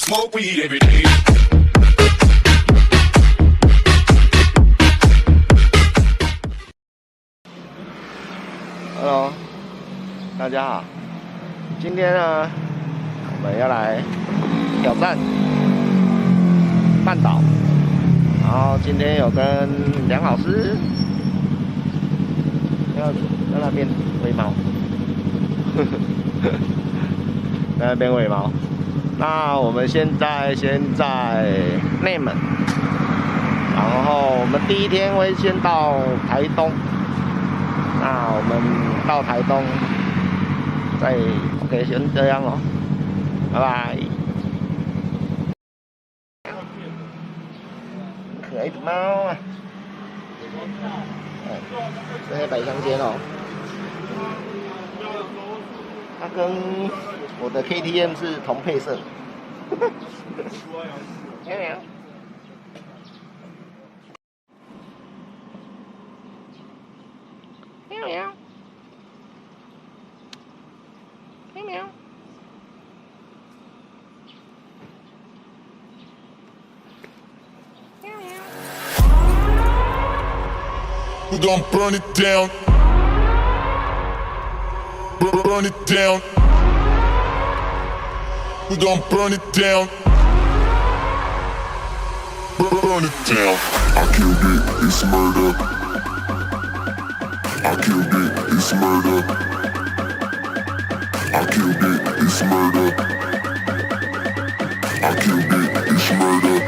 Smoke weed every day. Hello， 大家好。今天呢，我们要来挑战半岛。然后今天有跟梁老师在那边喂猫，在那边喂猫。那我们先在内门，然后我们第一天会先到台东。那我们到台东，再 OK， 先这样咯，拜拜。可爱的猫啊！这黑白相间哦，它跟我的 KTM 是同配色。喵喵。喵喵，喵喵，喵喵。We're gonna burn it down. Burn it down. We're gonna burn it down. Burn it down. I killed it, it's murder. I killed it, it's murder. I killed it, it's murder. I killed it, it's murder.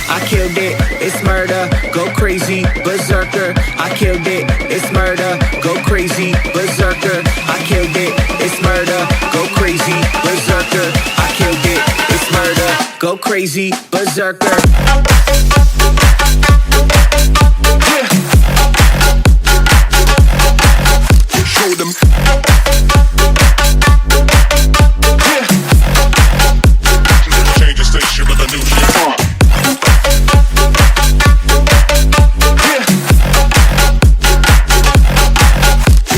I killed it, it's murder. Go crazy, berserker. I killed it, it's murder. Go crazy, berserker. I killed it, it's murder. Go crazy, berserker. I killed it, it's murder. Go crazy, berserker. Show them. Change the station with a new shit.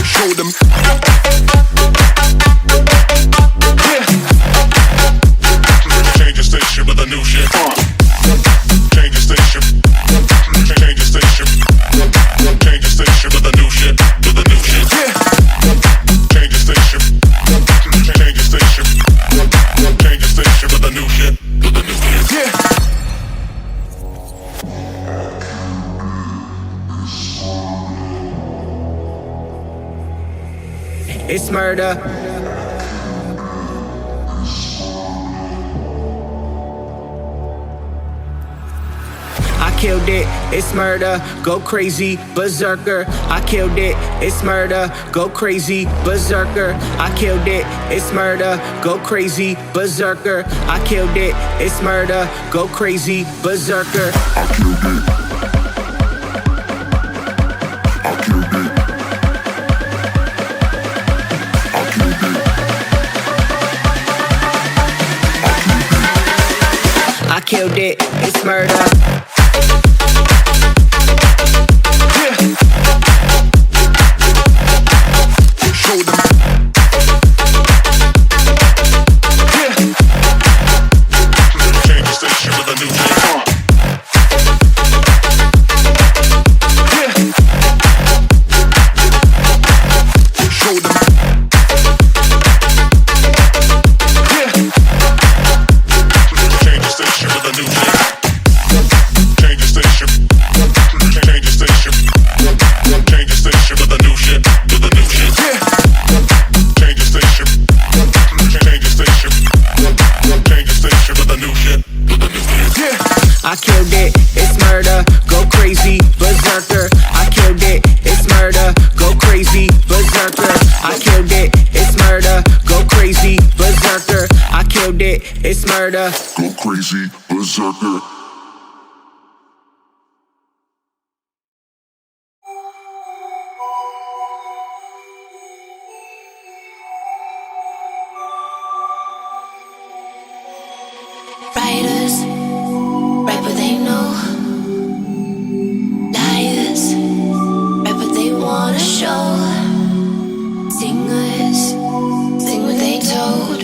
Show them. Change the station with a new shit. Change the station. Change the station. Change the station with a new shit. With a new shit. Change the station. Change the station. Change the station with a new shit. With a new shit. Yeah. It's murder. I killed it, it's murder. Go crazy, berserker. I killed it, it's murder. Go crazy, berserker. I killed it, it's murder. Go crazy, berserker. I killed it, it's murder. Go crazy, berserker. I killed it. I killed it. I killed it. I killed it, it's murder. Show them. Change the station with a new shit. Show them. Change the station with a new shit. Change the station. Change the station. Change the station with a new shit. With a new shit. Change the station. Change the station. Change the station with a new shit. With a new shit. I killed it, it's murder. Go crazy, berserker. I killed it, it's murder. Go crazy, berserker. I killed it, it's murder. Go crazy, berserker. I killed it, it's murder. Go crazy, berserker. Writers write what they know. Liars write what they wanna show. Singers sing what they told.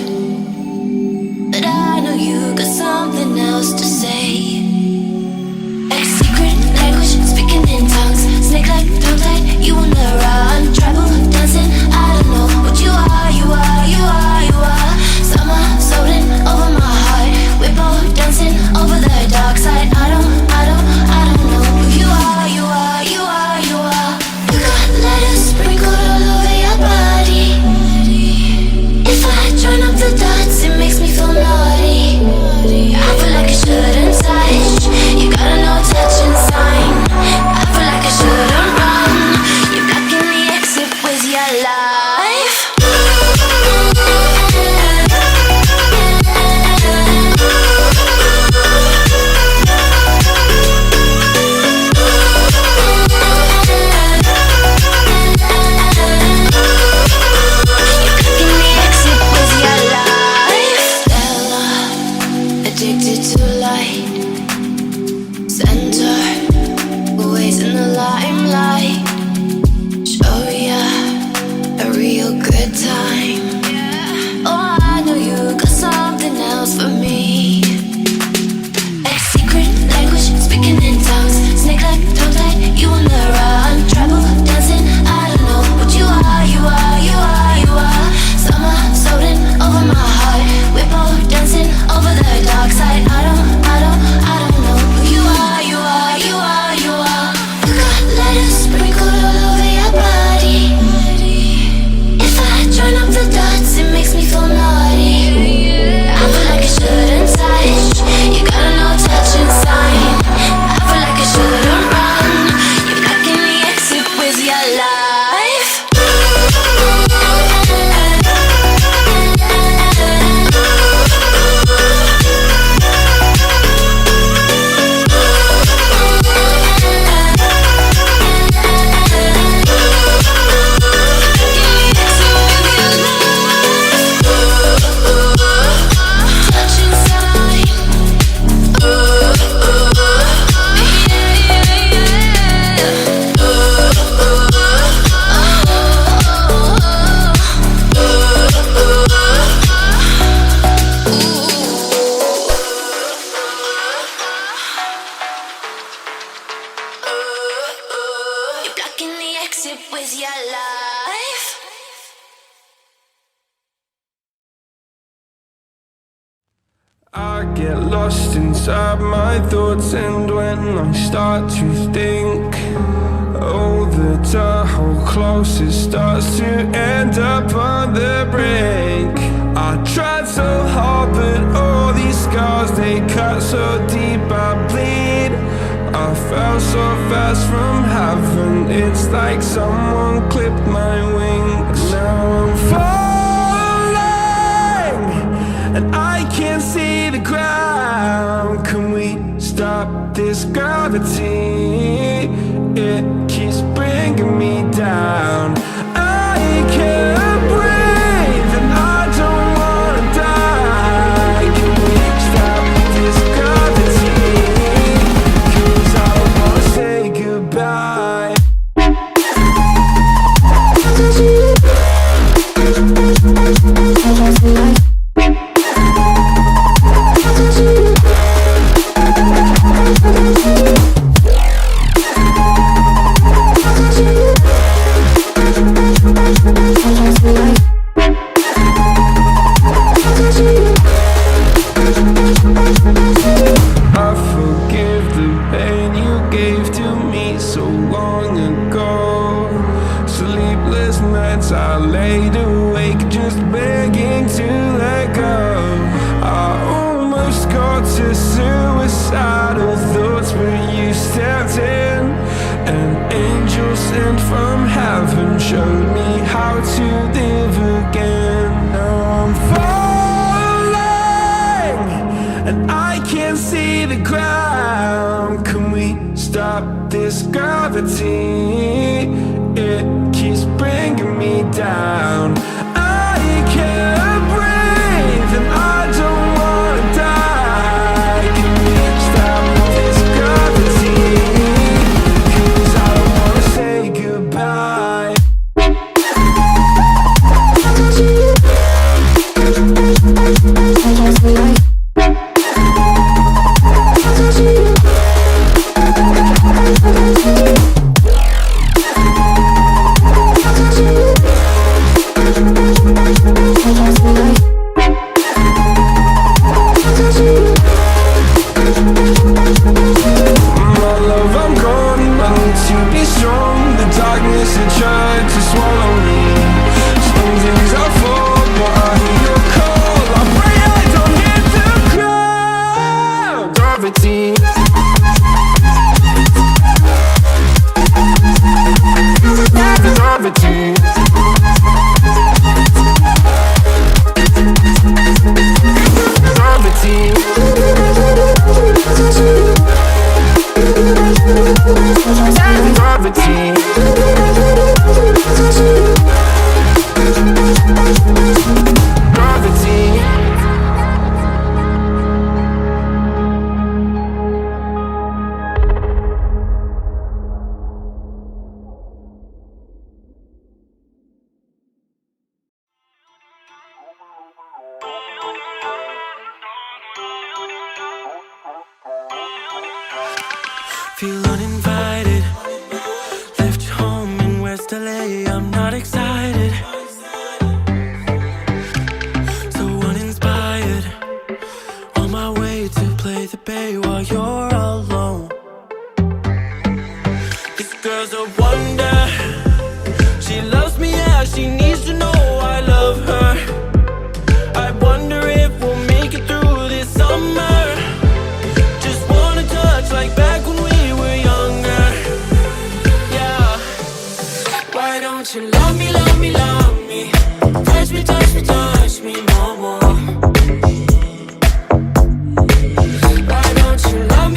I get lost inside my thoughts, and when I start to think, oh, the Tahoe closest starts to end up on the brink. I tried so hard, but all these scars, they cut so deep, I bleed. I fell so fast from heaven, it's like someone clipped my wings. Now I'm falling, and I can't see the ground. Can we stop this gravity? It keeps bringing me down. I can't breathe, and I don't wanna die. Can we stop this gravity? 'Cause I don't wanna say goodbye. I forgive the pain you gave to me so long ago. Sleepless nights I laid awake just begging to let go. I almost got to suicidal thoughts, but you stepped in. An angel sent from heaven showed me how to live again. Now I'm falling, and I can't see the ground. Can we stop this gravity? It keeps bringing me down. I can't breathe, and I don't wanna die. Can we stop this gravity? 'Cause I don't wanna say goodbye. My love, I'm gone, I need to be strong. The darkness had tried to swallow me. Some days I fall, but I hear your call. I pray I don't hit the ground. Gravity. Gravity. Gravity. Gravity. Gravity. Feel uninvited. Left home in West LA, I'm not excited. So uninspired. On my way to play the bay while you're alone. This girl's a wonder. She loves me, yeah, she needs to know I love her. I wonder if we'll make it through this summer. Just wanna touch like back when we were younger. Yeah. Why don't you love me, love me, love me? Touch me, touch me, touch me no more. Why don't you love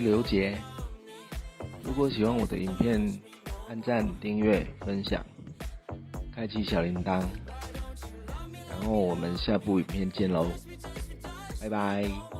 刘杰。如果喜欢我的影片，按赞、订阅、分享，开启小铃铛，然后我们下部影片见喽，拜拜。